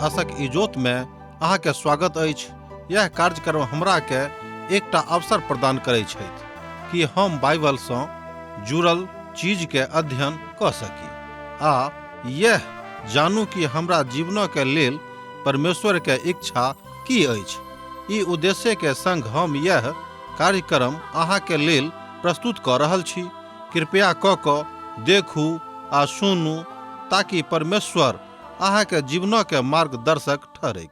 आशक इजोत में अहाँ के स्वागत अछि। यह कार्यक्रम हमरा के एकटा अवसर प्रदान करैत छथि कि हम बाइबल सँ जुड़ल चीज के अध्ययन क सकी आ यह जानू कि हमरा जीवन के लेल परमेश्वर के इच्छा की अछि। ई उद्देश्य के संग हम यह कार्यक्रम अहाँ के लेल प्रस्तुत क रहल छी। कृपया क देखू आ सुनू ताकि परमेश्वर अहाँ के जीवन के मार्गदर्शक ठहरे।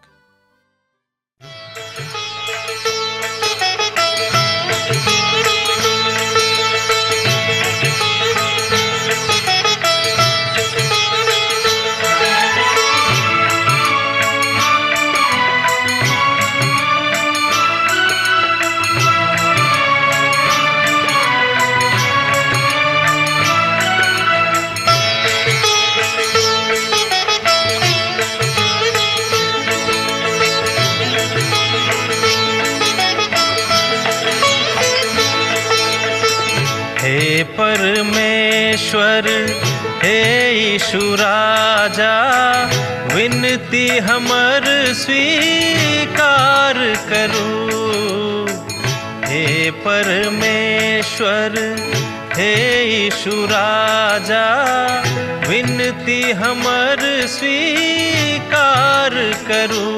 हे परमेश्वर हे यीशु राजा, विनती हमर स्वीकार करू। हे परमेश्वर हे यीशु राजा, विनती हमर स्वीकार करू।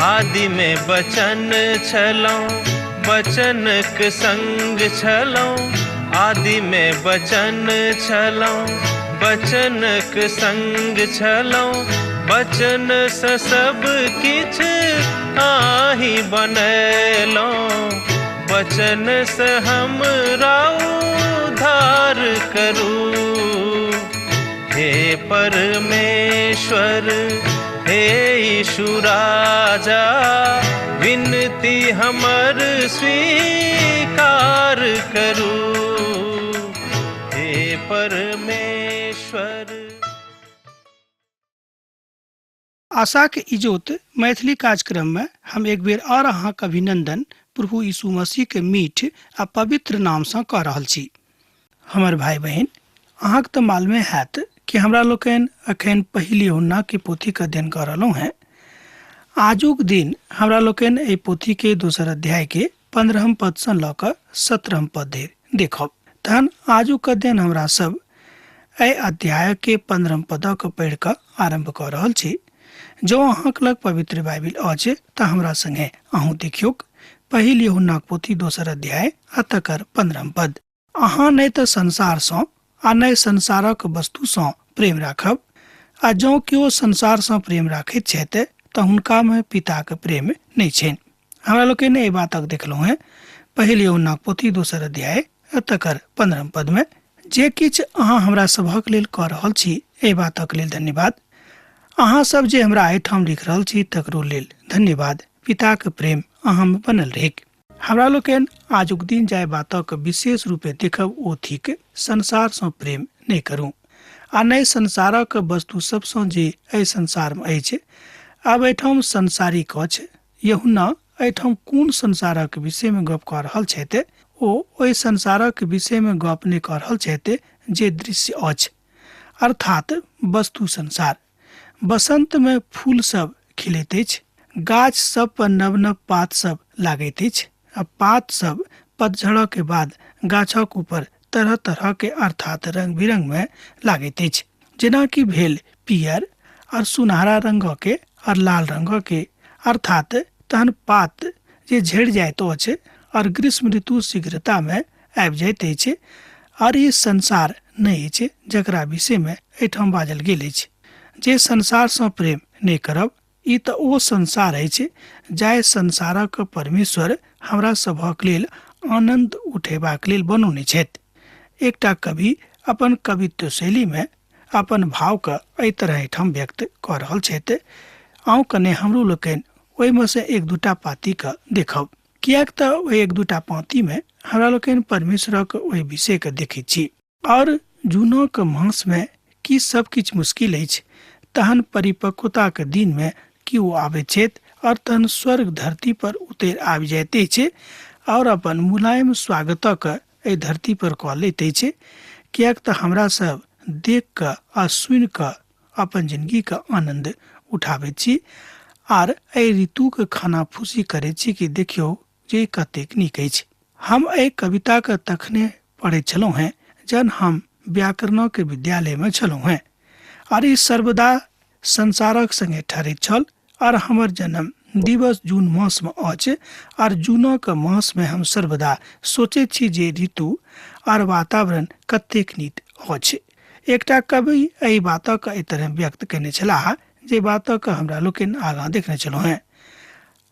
आदि में वचन छलहुँ, वचनक संग छलहुँ। आदि में वचन छलहुँ, वचनक संग छलहुँ। वचन सँ सब किछ आहि बनैलहुँ। वचन सँ हमरा उद्धार करू। हे परमेश्वर हे यीशु राजा, विनती हमर स्वीकार करू। हे परमेश्वर। आशा के इजोत मैथिली कार्यक्रम में हम एक बेर और अहाँक अभिनंदन प्रभु यीशु मसीह के मीठ आ पवित्र नाम से कह रहल छी। हमर भाई बहन, अहाँक तो मालूमे हैत कि हमरा लोकनि अखन पहिल यूहन्ना के पोथी के अध्ययन कर रहलहुँ हैं। आजुक दिन हमरा लोकनि एहि पोथी के दोसर अध्याय के 15 पद से ल क 17 पद धरि देखब। तहन आजुक अध्ययन हमरा सब एहि अध्याय के 15 पदक पढ़ि क आरंभ कर रहल छी। जो अहाँक लग पवित्र बाइबिल अछि त हमरा संगे अहूँ देखियौक। पहिल यूहन्ना पोथी दोसर अध्याय आ तकर 15 पद। अहाँ नहि त संसार सँ आ नहि संसारक वस्तु सँ प्रेम राखब। आ जँ केओ संसार सँ प्रेम राखैत छथि त हुनका में पिता के प्रेम नहीं छनि। हमरा लोग ने बातक देखलहुँ हैं पहिल यूहन्ना पोथी दोसर अध्याय तकर 15 पद में। जे किछ अहाँ हमरा सभक लेल कऽ रहल छी एहि बातक लेल धन्यवाद। अहाँ सब जे हमरा एहिठाम लिख रहल छी तकरो लेल धन्यवाद। पिता के प्रेम अहाँ में बनल रहेक। हमरा लोकनि आजुक दिन जाय बातक विशेष रूपे देखब ओ थिक संसार सँ प्रेम नहीं करू आ नहि संसारक वस्तु सब सँ जे एहि संसार में अछि। आब एहिठाम संसारिक अछि। यूहन्ना एहिठाम कोन संसारक विषय में गप कऽ रहल छथि? ओ ओहि संसारक विषय में गप नहि कऽ रहल छथि जे दृश्य अछि, अर्थात वस्तु संसार। बसंत में फूल सब खिलैत अछि, गाछ सब पर नव नव पात सब लागैत अछि आ पात सब पतझड़ के बाद गाछक ऊपर तरह तरह के अर्थात रंग बिरंग में लागैत अछि, जेना कि भेल पियर और सुनहरा रंग के और लाल रंग के, अर्थात तहन पात जे झड़ जाइत अछि और ग्रीष्म ऋतु शीघ्रता में आबि जाइत अछि। और ई संसार नहीं अछि जकरा विषय में एहिठाम बाजल गेल अछि। जे संसार सँ प्रेम नहीं करब ई त ओ संसार अछि जाहि संसारक परमेश्वर हमरा सभक लेल आनंद उठेबाक लेल बनौने छथि। एकटा कवि अपन कवित्व शैली में अपन भाव के एहि तरह एहिठाम व्यक्त कऽ रहल छथि। आउ कने हमरो लोकनि ओहि में से एक दूटा पाती के देखब, कियाक त ओहि एक दूटा पाती में हमरा लोकनि परमेश्वरक ओहि विषय के देखैत छी। और जूनक मास में की सब किछ मुश्किल अछि, तहन परिपक्वता के दिन में कि ओ आबैत छथि और तहन स्वर्ग धरती पर उतर आबि जाइत अछि और अपन मुलायम स्वागतक एहि धरती पर कऽ लैत अछि। कियाक त हमरा सब देख क आ सुनि क अपन जिंदगी का आनंद उठाबै छी आर एहि ऋतु के खाना फूसी करै छी कि देखियो जे कतेक नीक अछि। हम एहि कविता के तखने पढ़ै छलहुँ हैं जन हम व्याकरण के विद्यालय में छलहुँ हैं और ई सर्वदा संसारक संगे ठहरैत छल। और हमर जन्म दिवस जून मास में अछि और जूनक मास में हम सर्वदा सोचैत छी जे ऋतु और वातावरण कतेक नीक अछि। एकटा कवि एहि बातक एहि तरह व्यक्त केने छलाह जे बातक हमरा लोकनि आगाँ देखने छलहुँ हैं।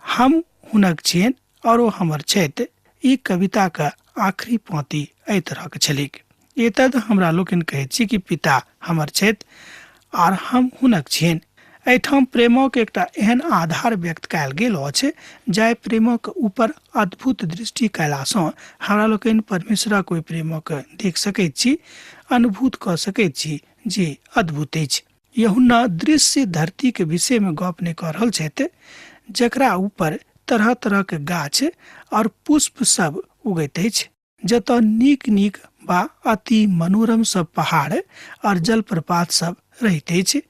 हम हुनक छियनि और ओ हमर छथि। ई कविता के आखिरी पाँति एहि तरह के छलिक। एतद हमरा लोकनि कहैत छी कि पिता हमर छथि और हम हुनक छियनि। एहिठाम प्रेमक एकटा एहन आधार व्यक्त कयल गेल अछि जाहि प्रेमक ऊपर अद्भुत दृष्टि कयलासँ हमरा लोकनि परमेश्वरक ओहि प्रेमक देख सकैत छी, अनुभूत कऽ सकैत छी जे अद्भुत अछि। यूहन्ना दृश्य धरती के विषय में गप नहि कऽ रहल छथि जकरा ऊपर तरह तरह के गाछ और पुष्प सब उगैत अछि, जतऽ नीक नीक बा अति मनोरम सब पहाड़ और जलप्रपात सब रहैत अछि,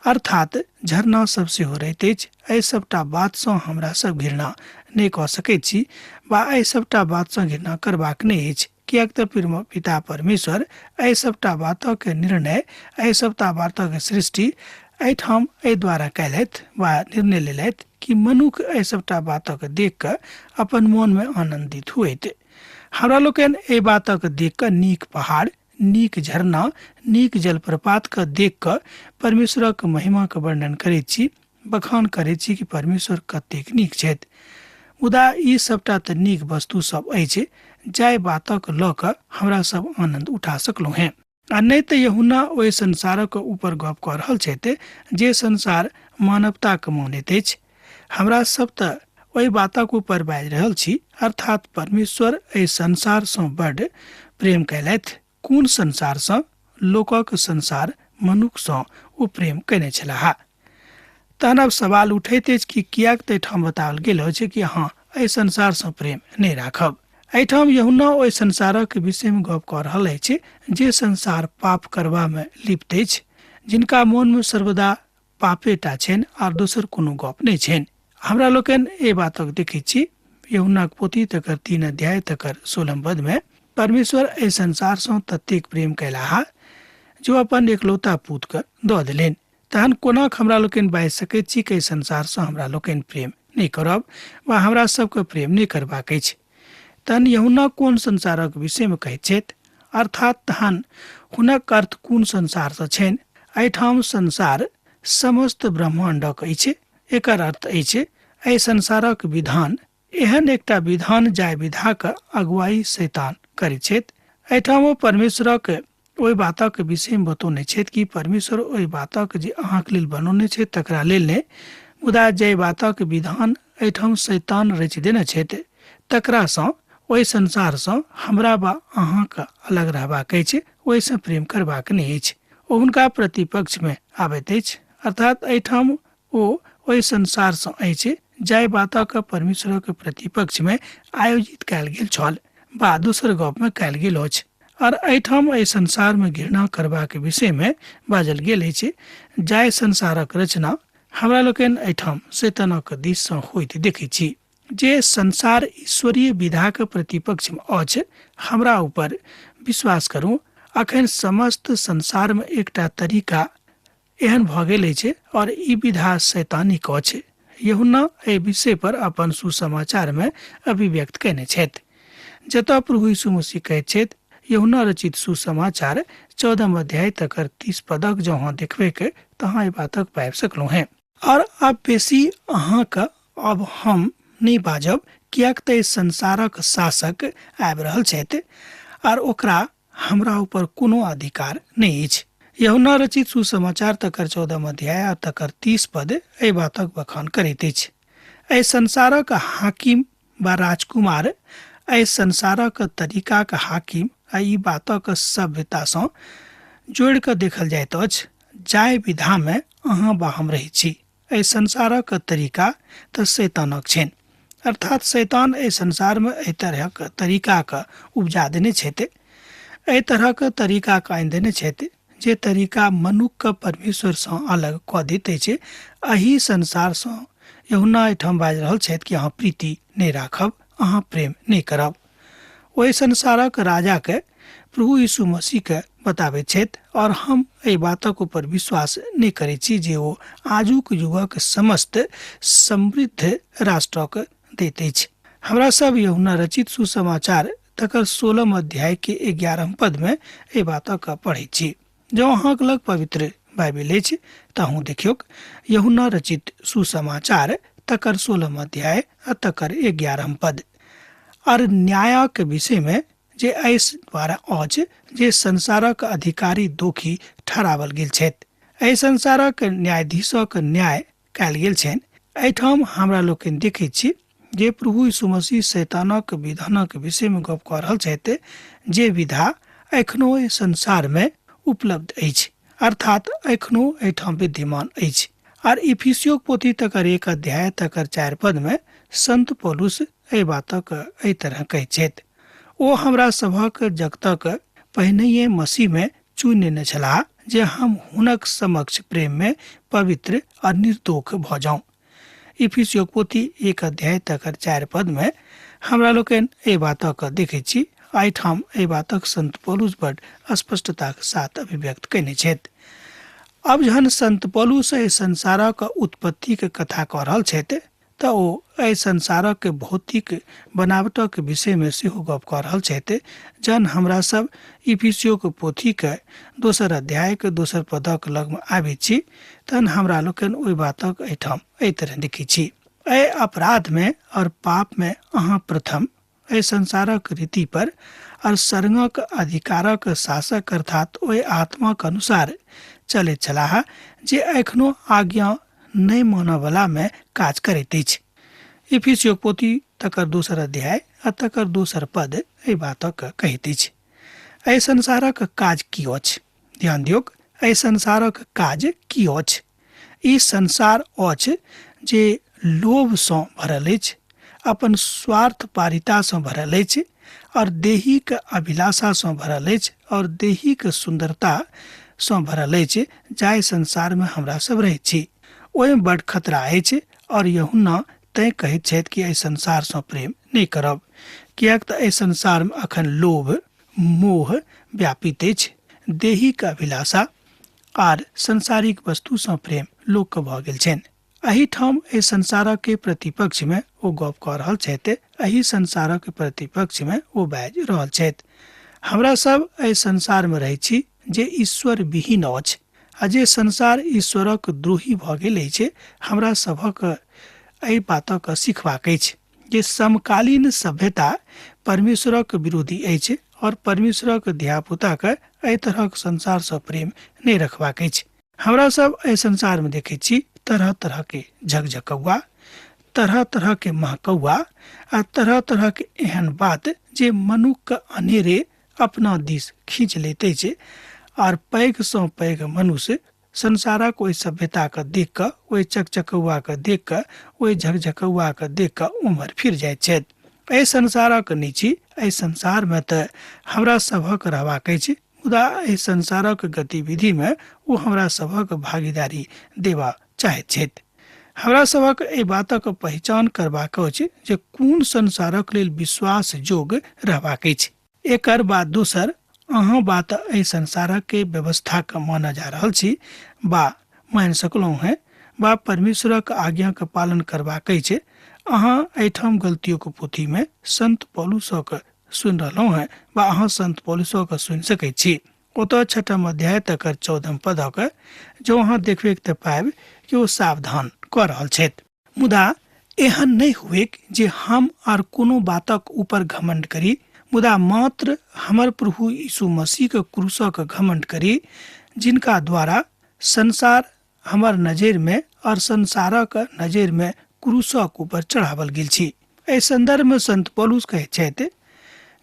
अर्थात झरना सब सेहो रहैत अछि। एहि सबटा बात सँ हमरा सब घृणा नहि कऽ सकैत छी बा एहि सबटा बात सँ घृणा करबाक नहि अछि, किएक तऽ पिता परमेश्वर एहि सबटा बातक निर्णय, एहि सबटा बातक सृष्टि एहिठाम एहि द्वारा कयलथि वा निर्णय लेलथि कि मनुख एहि सबटा बातक देख कऽ अपन मन में आनंदित हुएत। हमरा लोकनि एहि बातक देख कऽ नीक पहाड़, नीक झरना, नीक जलप्रपात के देख कऽ परमेश्वरक महिमा के वर्णन करैत छी, बखान करैत छी कि परमेश्वर कतेक नीक छथि। मुदा ई सबटा तऽ नीक वस्तु सब अछि जाहि बातक लऽ कऽ हमरा सब आनंद उठा सकलहुँ हैं। आ नहि तऽ यूहन्ना ओहि संसारक ऊपर गप कऽ रहल छथि जे संसार मानवता के मानैत अछि। हमरा सब तऽ ओहि बातक ऊपर बाजि रहल छी, अर्थात परमेश्वर एहि संसार सँ बड्ड प्रेम कयलथि। कोन संसार सँ? लोकक संसार, मनुख सँ ओ प्रेम कयने छलाह। तहन अब सवाल उठैत अछि कि किएक तऽ एहिठाम बताओल गेल अछि कि हाँ एहि संसार सँ प्रेम नहि राखब। एहिठाम यूहन्ना ओहि संसारक विषय में गप कऽ रहल अछि जे संसार पाप करबा में लिप्त अछि, जिनका मन में सर्वदा पापेटा छनि और दोसर कोनो गप नहि छनि। हमरा लोकनि एहि बातक देखैत छी यूहन्नाक पोथी तकर 3 अध्याय तकर 16 पद में परमेश्वर एहि संसार सँ ततेक प्रेम कयलाह जो अपन एकलौता पुत्र के दऽ देलनि। तहन कोना हमरा लोकनि बाजि सकैत छी कि एहि संसार सँ हमरा लोकनि प्रेम नहि करब वा हमरा सबके प्रेम नहि करबाक अछि। तहन यूहन्ना कोन संसारक विषय में कहैत छथि, अर्थात तहन हुनक अर्थ कोन संसार सँ छनि? एहिठाम संसार समस्त ब्रह्मांडक अछि। एकर अर्थ अछि एहि संसारक विधान एहन एकटा विधान जाहि विधाक अगुवाई शैतान करैत छथि। एहिठाम ओ परमेश्वरक ओहि बातक विषय में बतौने छथि कि परमेश्वर ओहि बातक जे अहाँके लेल बनौने छथि तकरा लेल नहि, मुदा जे बातक विधान एहिठाम शैतान रचि देने छथि तकरा सँ, ओहि संसार सँ हमरा वा अहाँके अलग रहबाक अछि, ओहिसँ प्रेम करबाक नहि अछि। ओ हुनका प्रतिपक्ष में आबैत अछि, अर्थात एहिठाम ओ ओहि संसार सँ अछि जाहि बातक परमेश्वरक प्रतिपक्ष में आयोजित कयल गेल छल बा दोसर गप में कयल गेल अछि। और एहिठाम एहि संसार में घृणा करबाक विषय में बाजल गेल अछि जाहि संसारक रचना हमरा लोकनि एहिठाम शैतानक दिस सँ होइत देखैत छी। जे संसार ईश्वरीय विधाक प्रतिपक्ष में अछि, हमरा ऊपर विश्वास करू, अखन समस्त संसार में एकटा तरीका एहन भऽ गेल अछि और ई विधा शैतानिक अछि। यूहन्ना एहि विषय पर अपन सुसमाचार में अभिव्यक्त कयने छथि, जतऽ प्रभु यीशु मसीह कहैत छथि। यूहन्ना रचित सुसमाचार 14 अध्याय तकर 30 पदक जँ अहाँ देखबै के तहाँ एहि बातक पाबि सकलहुँ हैं। और अब बेसी अहाँके अब हम नहि बाजब, किएक तऽ संसारक शासक आबि रहल छथि और ओकरा हमरा ऊपर कोनो अधिकार नहि अछि। यूहन्ना रचित सुसमाचार तकर 14 अध्याय आ तकर 30 पद एहि बातक बखान करैत अछि। एहि संसारक हाकिम वा राजकुमार एहि संसारक तरीकाक हाकिम आ ई बातक सभ्यता सँ जोड़ि कऽ देखल जाइत अछि जाहि विधा में अहाँ वा हम रहैत छी। एहि संसारक तरीका तऽ शैतानक छनि, अर्थात शैतान एहि संसार में एहि तरहक तरीकाक उपजा देने छथि, एहि तरहक तरीकाक आनि देने छथि जे तरीका मनुख परमेश्वर सँ अलग कऽ दैत अछि, एही संसार सँ यूहन्ना एहिठाम बाजि रहल छथि कि अहाँ प्रीति नहि राखब, अहाँ प्रेम नहि करब। ओहि संसारक राजा के प्रभु यीशु मसीह के बताबैत छथि और हम एहि बातक ऊपर विश्वास नहीं करै छी जे ओ आजुक युगक समस्त समृद्ध राष्ट्रक दैत अछि। हमरा सब यूहन्ना रचित सुसमाचार तकर 16 अध्याय के 11 पद में एहि बातक पढ़ै छी। जँ अहाँक लग पवित्र बाइबिल अछि तहूँ देखियौक यूहन्ना रचित सुसमाचार तकर 16 अध्याय आ तकर 11 पद। और न्यायक विषय में जे एहि द्वारा अछि जे संसारक अधिकारी दोषी ठहरावल गेल छथि, एहि संसारक न्यायाधीशक न्याय कयल गेल छनि। एहिठाम हमरा लोकनि देखैत छी जे प्रभु यीशु मसीह शैतानक विधानक विषय में गप कऽ रहल छथि, जे विधा एखनो एहि संसार में उपलब्ध अछि, अर्थात एखनो एहिठाम विद्यमान अछि। और इफिसियो पोथी तकर 1 अध्याय तकर 4 पद में संत पौलुस एहि बातक एहि तरह कहैत छथि, ओ हमरा सभक जगतक पहिनहिए मसीह में चुनि लेने छलाह जे हम हुनक समक्ष प्रेम में पवित्र और निर्दोष भऽ जाऊं। इफिसियो पोथी 1 अध्याय तकर 4 पद में हमरा लोकनि एहि बातक देखैत छी। एहिठाम एहि बातक संत पौलुस बड़ स्पष्टताक साथ अभिव्यक्त कयने छथि। अब जहन संत पौलुस एहि संसारक उत्पत्ति के कथा कऽ रहल छथि तऽ ओ एहि संसारक भौतिक बनावटक विषय में सेहो गप कऽ रहल छथि। जहन हमरा सब इफिसियो के पोथी के 2 अध्याय के 2 पदक लग में आबी छी तहन हमरा लोकनि ओहि बातक एहिठाम एहि तरह देखै छी, एहि अपराध में और पाप में अहाँ प्रथम एहि संसारक रीति पर और सर्गक अधिकारक शासक अर्थात ओहि आत्मा के अनुसार चलैत छलाह जे एखनो आज्ञा नहीं मानय वाला में काज करैत अछि। इफिसियो पोथी तकर 2 अध्याय आ तकर 2 पद एहि बातक कहैत अछि। एहि संसारक काज की अछि? ध्यान दियौक, एहि संसारक काज की अछि? ई संसार अछि जे लोभ सँ भरल अछि, अपन स्वार्थ पारिता सँ भरल अछि और देहिक अभिलाषा सँ भरल अछि और देहिक सुंदरता सँ भरल अछि, जाहि संसार में हमरा सब रहैत छी। ओहि बड़ खतरा अछि और यूहन्ना तैं कहैत छथि कि एहि संसार सँ प्रेम नहीं करब, कियाक तऽ एहि संसार में अखन लोभ मोह व्यापित अछि, देहिक अभिलाषा आर संसारिक वस्तु सँ प्रेम लोक के भऽ गेल छनि। एही ठाम एहि संसारक के प्रतिपक्ष में ओ गप कऽ रहल छथि, एही संसारक प्रतिपक्ष में ओ बाजि रहल छथि। हमरा सब एहि संसार में रहै छी जे ईश्वर विहीन अछि, आ जे संसार ईश्वरक द्रोही भऽ गेल अछि। हमरा सभक एहि बातक सिखबाक अछि जे समकालीन सभ्यता परमेश्वरक विरोधी अछि और परमेश्वरक धियापुता के एहि तरहक संसार सँ प्रेम नहीं रखबाक अछि। हमरा सब एहि संसार में देखैत छी तरह तरह के झकझकौआ, तरह तरह के महकौआ आ तरह तरह के एहन बात जे मनुख के अनेरे अपना दिस खींच लेते अछि। और पैघ सँ पैघ मनुष्य संसारक ओहि सभ्यता के देख कऽ, ओहि चकचकौआ के देख कऽ, ओहि झकझकौआ के देख कऽ उम्हर फिर जाइत छथि। एहि संसारक नीची एहि संसार में तऽ हमरा सभक रहबाक अछि, मुदा एहि संसारक गतिविधि में ओ हमरा सभक भागीदारी देबा चाहैत छथि। हमरा सभक एहि बातक पहचान करबाक अछि जे कोन संसारक लेल विश्वास जोग रहबाक अछि। एकर बाद दोसर अहाँ बात एहि संसारक के व्यवस्था के मानल जा रहल छी बा मान सकलहुँ हैं बा परमेश्वरक आज्ञा के पालन करबाक अछि। अहाँ एहिठाम गलतियों के पोथी में संत पौलुसक सुनि रहलहुँ हैं बा अहाँ संत पौलुसक सुनि सकैत छी। ओतऽ 6 अध्याय तकर 14 पदक जो अहाँ देखबे तऽ पाएब कि ओ सावधान कऽ रहल छथि। मुदा एहन नहीं हुए जे हम आर कोनो बातक ऊपर घमंड करी, मुदा मात्र हमर प्रभु यीशु मसीह के क्रूसक घमंड करी, जिनका द्वारा संसार हमर नजर में और संसारक नजर में क्रूसक ऊपर चढ़ावल गेल छी। एहि संदर्भ में संत पौलुस कहैत छथि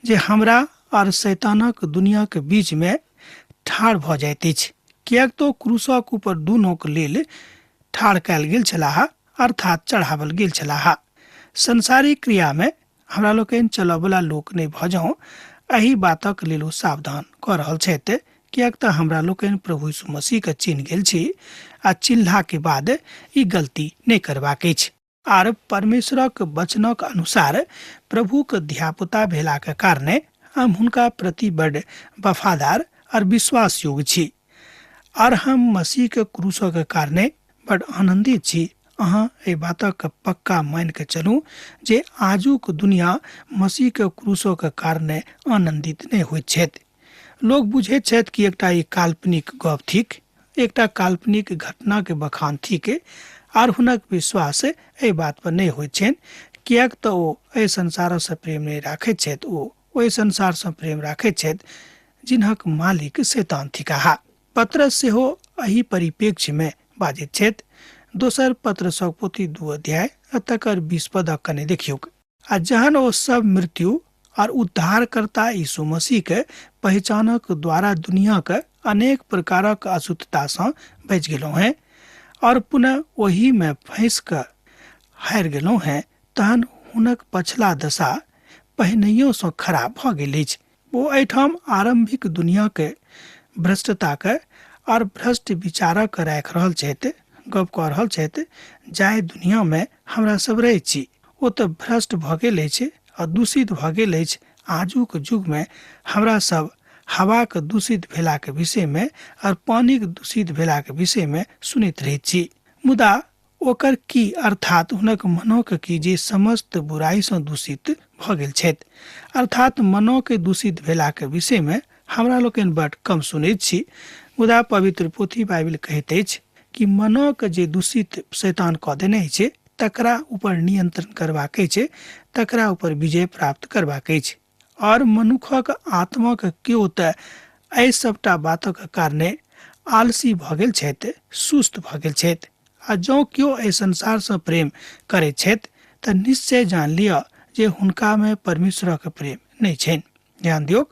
जे हमरा और शैतानक दुनिया के बीच में ठाढ़ भऽ जाइत अछि, कियाक तो क्रूसक ऊपर दुनू के लेल ठाढ़ कयल गेल छलाह, अर्थात चढ़ावल गेल छलाह। संसारिक क्रिया में हमरा लोकनि चलयवला लोक नहीं भऽ जाऊँ, एही बातक लेल ओ सावधान कऽ रहल छथि कियाक तऽ हमरा लोकनि प्रभु यीशु मसीह के चिन्ह गेल छी आ चिन्हला के बाद ई गलती नहीं करबाक अछि। आर परमेश्वरक वचनक अनुसार प्रभुक ध्यापुता भेला के कारणे हम हुनका प्रति बड़ वफादार और विश्वास योग्य छी। और हम मसीह के क्रूसो के कारणे बड़ आनंदित छी। अहाँ ए बातक पक्का मान के चलू जे आजुक दुनिया मसीह के क्रूसो के कारणे आनंदित नहीं होइत छथि। लोग बुझैत छथि कि एकटा ई काल्पनिक गप थिक, एकटा काल्पनिक घटना के बखान थिक, आर हुनक विश्वास ए बात पर नहीं होइत छनि, कियाक तऽ ओ एहि संसार से प्रेम नहीं राखैत छथि। ओ ओहि संसार से प्रेम राखैत छथि जिन्हक मालिक शैतान थिकाहा। पत्रस सेहो एही परिप्रेक्ष्य में बाजैत छथि। दोसर पत्रसक पोथी 2 अध्याय तकर 20 पदक कने देखियौक। आ जहन ओ सब मृत्यु और उद्धारकर्ता यीशु मसीह के पहचानक द्वारा दुनिया के अनेक प्रकारक अशुद्धता से बच गेलों हैं और पुनः वही में फंस कर हार गेलों हैं, तहन हुनक पछला दशा पहिनैयो से खराब भ गेल अछि। ओ एठाम आरंभिक दुनिया के भ्रष्टता के और भ्रष्ट विचारक राख रहल छथि, गप कह रहल छथि, जाहि दुनिया में हमरा सब रहै छी ओ तऽ भ्रष्ट भ गेल अछि और दूषित भ गेल अछि। आजुक युग में हमरा सब हवा के दूषित भेला के विषय में और पानी के दूषित भेला के विषय में सुनित रहैत छी। मुदा ओकर की अर्थात हुनक मनोक की जे समस्त बुराई से दूषित भ गेल छथि। अर्थात मनो के दूषित भेला के विषय में हमरा लोकनि बड़ कम सुनैत छी। मुदा पवित्र पोथी बाइबल कहैत अछि कि मनो के जे दूषित शैतान कऽ देने छै तकरा ऊपर नियंत्रण करबाक छै, तकरा ऊपर विजय प्राप्त करबाक छै। और मनुखक आत्मा के केओ तऽ एहि सबटा बातक कारणे आलसी भ गेल छथि, सुस्त भ गेल छथि। आ जँ केओ एहि संसार से प्रेम करैत छथि तऽ निश्चय जान लिअ जे हुनका में परमेश्वरक प्रेम नहीं छनि। ध्यान दियौ।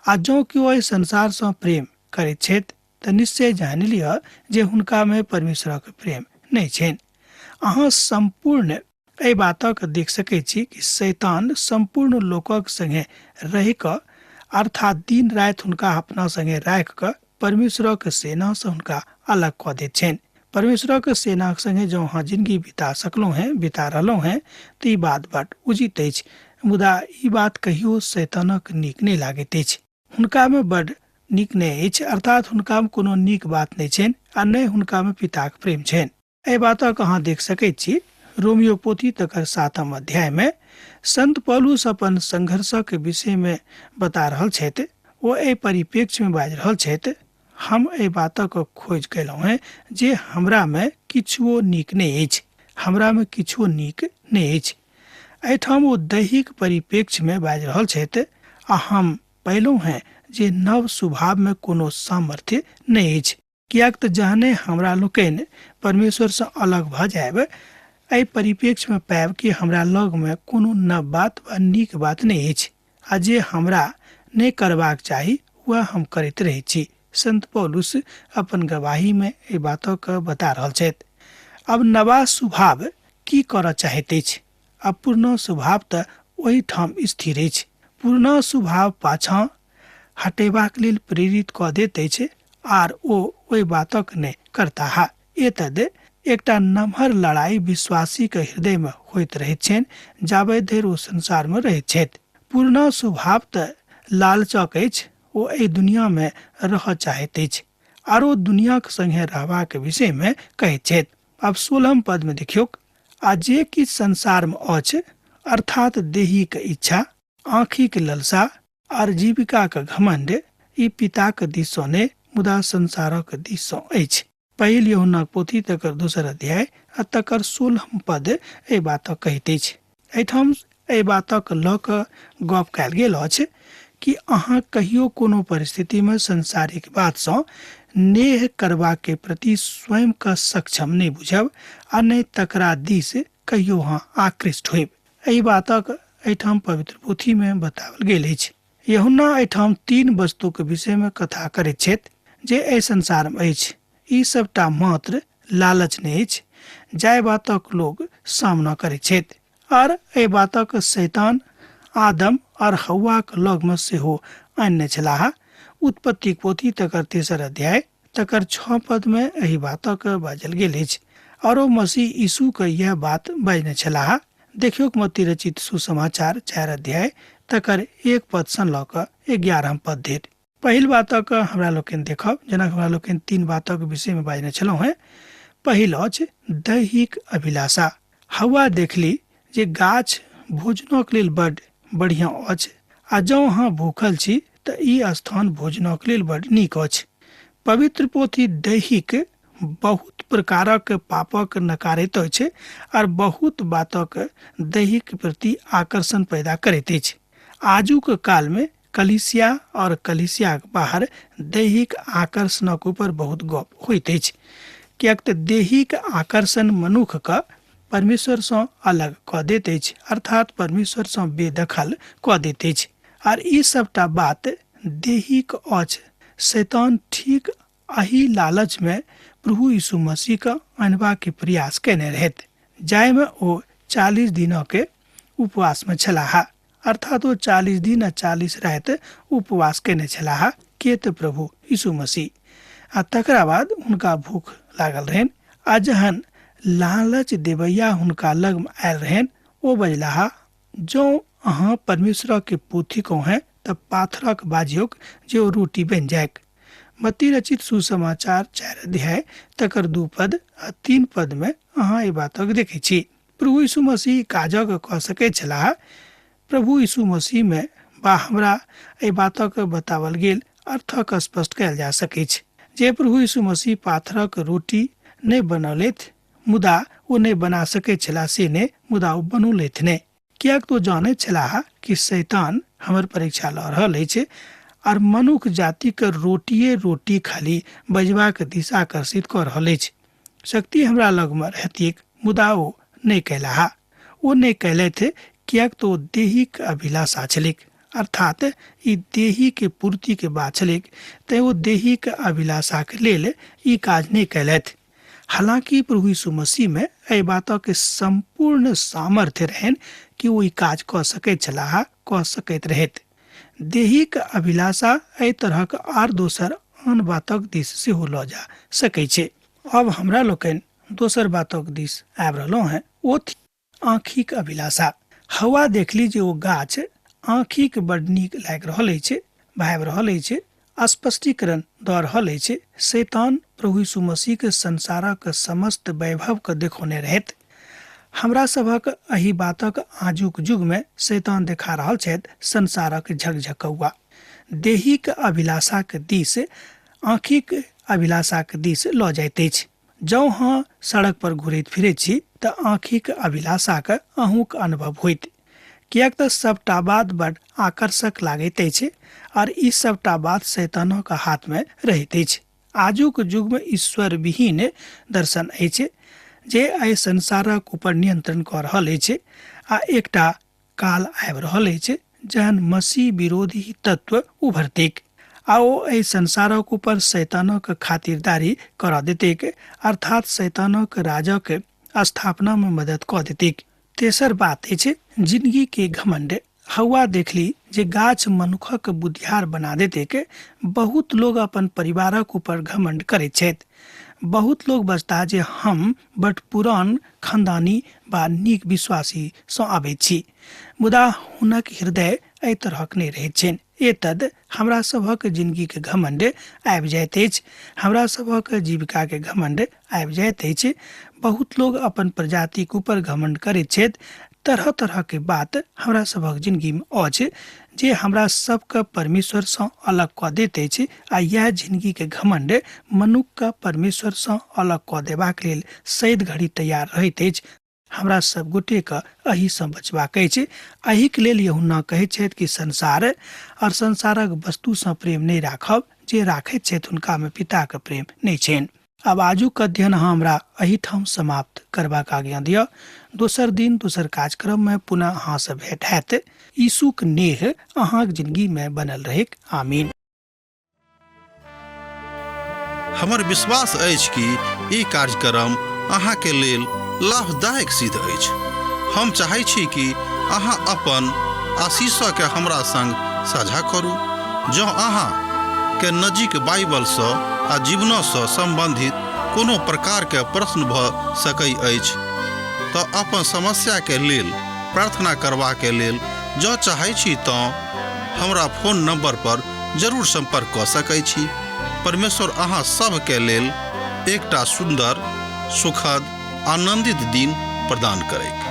आ जँ केओ एहि संसार से प्रेम करैत छथि तऽ निश्चय जान लिअ जे हुनका में परमेश्वरक प्रेम नहीं छनि। अहाँ संपूर्ण एहि बातक देख सकैत छी कि शैतान संपूर्ण लोकक संगे रहि कऽ अर्थात दिन राति हुनका अपना संगे राखि कऽ परमेश्वरक सेना से हुनका अलग कऽ दैत छनि। परमेश्वरक सेना संगे जँ अहाँ जिंदगी बिता सकलहुँ हैं, बिता रहलहुँ हैं, तऽ ई बात बड़ उचित अछि। मुदा ई बात कहियो शैतानक नीक नहीं लागैत अछि। हुनका में बड़ नीक नहीं अछि, अर्थात हुनका में कोनो नीक बात नहीं छनि आ नहि हुनका में पिताक प्रेम छनि। एहि बातक अहाँ देख सकैत छी रोमियो पोथी तकर 7 अध्याय में संत पौलुस अपन संघर्षक विषय में बता रहल छथि। ओ एहि परिप्रेक्ष्य में बाजि रहल छथि, हम एहि बातक खोज कयलहुँ हैं जे हमरा में किछुओ नीक नहीं अछि, हमरा में किछुओ नीक नहीं अछि। एहिठाम ओ दैहिक परिप्रेक्ष्य में बाजि रहल छथि आ हम पयलहुँ हैं जे नव स्वभाव में कोनो सामर्थ्य नहीं अछि। कियाक तऽ जहने हमरा लोकनि परमेश्वर से अलग भ जायब, एहि परिप्रेक्ष्य में पायब कि हमरा लग में कोनो नव बात वा नीक बात नहीं अछि, आ जे हमरा नहीं करबाक चाही वह हम करैत रहै छी। संत पौलुस अपन गवाही में एहि बातक बता रहल छथि। अब नवा स्वभाव की करऽ चाहैत अछि? अब पुरना स्वभाव तऽ ओहि ठाम स्थिर अछि। पुरना स्वभाव पाछाँ हटेबाक लेल प्रेरित कऽ दैत अछि आर ओ ओहि बातक नहि करताह। एतद एकटा नमहर लड़ाई विश्वासी के हृदय में होइत रहैत छनि जाबे धरि ओ संसार में रहैत छथि। पुरना स्वभाव तऽ लालचक अछि, ओ एहि दुनिया में रहऽ चाहैत अछि आर ओ दुनिया के संगे रहबाक विषय में कहैत छथि। अब 16 पद में देखियौ, आ जे किछु संसार में अछि अर्थात देहिक इच्छा, आँखिक ललसा आर जीविका के घमंड, ई पिता के दिस सँ नहि मुदा संसारक दिस सँ अछि। पहिल यूहन्नाक पोथी तकर 2 अध्याय आ तकर 16 पद एहि बातक कहैत अछि। एहिठाम एहि बातक लऽ कऽ गप कयल गेल अछि कि अहाँ कहियो कोनो परिस्थिति में संसारिक बात सँ नेह करबाक के प्रति स्वयं का सक्षम नहीं बुझब आ नहीं तकरा दिस कहियो अहाँ आकृष्ट होइब। एहि बातक एहिठाम पवित्र पोथी में बताओल गेल अछि। यूहन्ना एहिठाम 3 वस्तु के विषय में कथा करैत छथि जे एहि संसार में अछि। ई सबटा मात्र लालच नहीं अछि जाहि बातक लोग सामना करैत छथि और एहि बातक शैतान आदम और हव्वा के लग में सेहो आनने छलाह। उत्पत्ति पोथी तकर 3 अध्याय तकर 6 पद में एही बातक बाजल गेल अछि। और मसीह यीशु के यह बात बजने छलाह। देखियो मत्ती रचित सुसमाचार 4 अध्याय तकर 1 पद सँ लऽ कऽ 11 पद धरि। पहिल बातक हमरा लोकनि देखब, जेना हमरा लोकनि 3 बातक विषय में बाजने छलहुँ हैं। पहिल अछि दैहिक अभिलाषा। हवा देखली जे गाछ भोजनक लेल बड बढ़िया अछि, आ जँ अहाँ भूखल छी तऽ ई स्थान भोजनक लेल बड नीक अछि। पवित्र पोथी दैहिक बहुत प्रकारक पापक नकारैत अछि और बहुत बातक दैहिक प्रति आकर्षण पैदा करैत अछि। आजुक काल में कलीसिया और कलीसिया के बाहर दैहिक आकर्षणक ऊपर बहुत गप होइत अछि, कियाक तऽ दैहिक आकर्षण मनुख के परमेश्वर सँ अलग कऽ दैत अछि, अर्थात परमेश्वर सँ बेदखल कऽ दैत अछि। और ई सबटा बात दैहिक अछि। शैतान ठीक एही लालच में प्रभु यीशु मसीह के अनबा के प्रयास केने रहथि, जाय में ओ 40 दिनों के उपवास में छलाह, अर्थात वो 40 दिन आ 40 रात उपवास केने छलाह के तऽ प्रभु यीशु मसीह। आ तकरा बाद हुनका भूख लागल रहन। आ जहन लालच देवैया हुनका लग में आयल रहन, ओ बजलाह, जो अहाँ परमेश्वर के पोथी को हैं तब पाथरक बाजियोक जे ओ रोटी बन जायक। मत्ती रचित सुसमाचार 4 अध्याय तकर 2 पद आ 3 पद में अहाँ ई बातक देखै छी। प्रभु यीशु मसीह काजक कऽ सकै छलाह। प्रभु यीशु मसीह में बा हमरा ई बातक बतावल गेल अर्थक स्पष्ट कयल जा सकै छै जे प्रभु यीशु मसीह पाथरक रोटी नहीं बनौलथि, मुदा ओ नहीं बना सकै छलाह से ने, मुदा ओ बनौलथि ने, कियाक तो जाने छलाह कि शैतान हमर परीक्षा लऽ रहल अछि और मनुष्य जाति के रोटिये रोटी खाली बजबाक दिशा आकर्षित कऽ रहल अछि। शक्ति हमरा लग में रहतिक, मुदा ओ नहीं कयलाह। ओ नहीं कयलथि कियाक तो दैहिक अभिलाषा छलिक, अर्थात ई देही के पूर्ति के बात छलिक, तैं ओ दैहिक अभिलाषा के लेल ई काज नहीं कयलथि। हालांकि प्रभु यीशु मसीह में एहि बातक के संपूर्ण सामर्थ्य रहन कि ओ ई काज कऽ सकैत छलाह, कऽ सकैत रहथि। दैहिक अभिलाषा एहि तरहक आर दोसर आन बातक दिस सेहो लऽ जा सकै छै। अब हमरा लोकनि दोसर बातक दिस आबि रहलहुँ हैं, ओ आँखिक अभिलाषा। हवा देखली जे ओ गाछ आँखिक बड नीक लागि रहल अछि, भाबि रहल अछि, स्पष्टीकरण दऽ रहल अछि। शैतान प्रभु यीशु मसीह के संसारक समस्त वैभव के देखौने रहथि। हमरा सभक एही बातक आजुक युग में शैतान देखा रहल छथि संसारक झकझकौआ। दैहिक अभिलाषा के दिस, आँखिक अभिलाषा के दिस लऽ जाइत अछि। जँ अहाँ सड़क पर घुरैत फिरैत छी तऽ आँखिक अभिलाषा के अहूँक अनुभव होइत, कियाक तऽ सबटा बात बड आकर्षक लागैत अछि और ई सबटा बात शैतानक हाथ में रहैत अछि। आजुक युग में ईश्वर विहीन दर्शन अछि जे एहि संसारक ऊपर नियंत्रण कऽ रहल अछि। आ एकटा काल आबि रहल अछि जहन मसीह विरोधी तत्व उभरतैक आ ओ एहि संसारक ऊपर शैतानक खातिरदारी करऽ देतैक, अर्थात शैतानक राजक स्थापना में मदद कऽ देतैक। तेसर बात अछि जिंदगी के घमंड। हवा देखली जे गाछ मनुखक बुद्धियार बना देतैक। बहुत लोग अपन परिवारक ऊपर घमंड करैत छथि। बहुत लोग बजता जे हम बड पुरान खानदानी बा नीक विश्वासी सँ आबैत छी, मुदा हुनक हृदय एहि तरहक नहि रहैत छनि। एतद हमरा सभक जिंदगी के घमंड आबि जाइत अछि, हमरा सभक जीविका के घमंड आबि जाइत अछि। बहुत लोग अपन प्रजाति के ऊपर घमंड करैत छथि। तरह तरह के बात हमरा सभक जिंदगी में अछि जे हमरा सबके परमेश्वर सँ अलग कऽ दैत अछि। आ यह जिंदगी के घमंड मनुष्य के परमेश्वर सँ अलग कऽ देबाक लेल सैद घड़ी तैयार रहैत अछि। हमरा सब गोटे के एही सँ बचबाक अछि। एही के लेल यूहन्ना कहैत छथि कि संसार और संसारक वस्तु सँ प्रेम नहीं राखब, जे राखैत छथि हुनका में पिता के प्रेम नहीं छनि। अब आजुक अध्ययन हमरा एही ठाम समाप्त करबाक आज्ञा दिअ। दोसर दिन दोसर कार्यक्रम में पुनः अहाँ से भेंट हैत। यीशुक नेह अहाँक जिंदगी में बनल रहेक। आमीन। हमर विश्वास अछि कि ई कार्यक्रम अहाँ के लेल लाभदायक सिद्ध अछि। हम चाहै छी कि अहाँ अपन आशीषक के हमरा संग साझा करू। जँ अहाँ के नजीक बाइबल से आ जीवन से संबंधित कोनो प्रकार के प्रश्न भ सकै अछि तो अपन समस्या के लेल प्रार्थना करबा के लेल जो चाहै छी तो हमरा फोन नंबर पर जरूर संपर्क क सकै छी। परमेश्वर अहाँ सब के लेल एकटा सुंदर, सुखद, आनंदित दिन प्रदान करैक।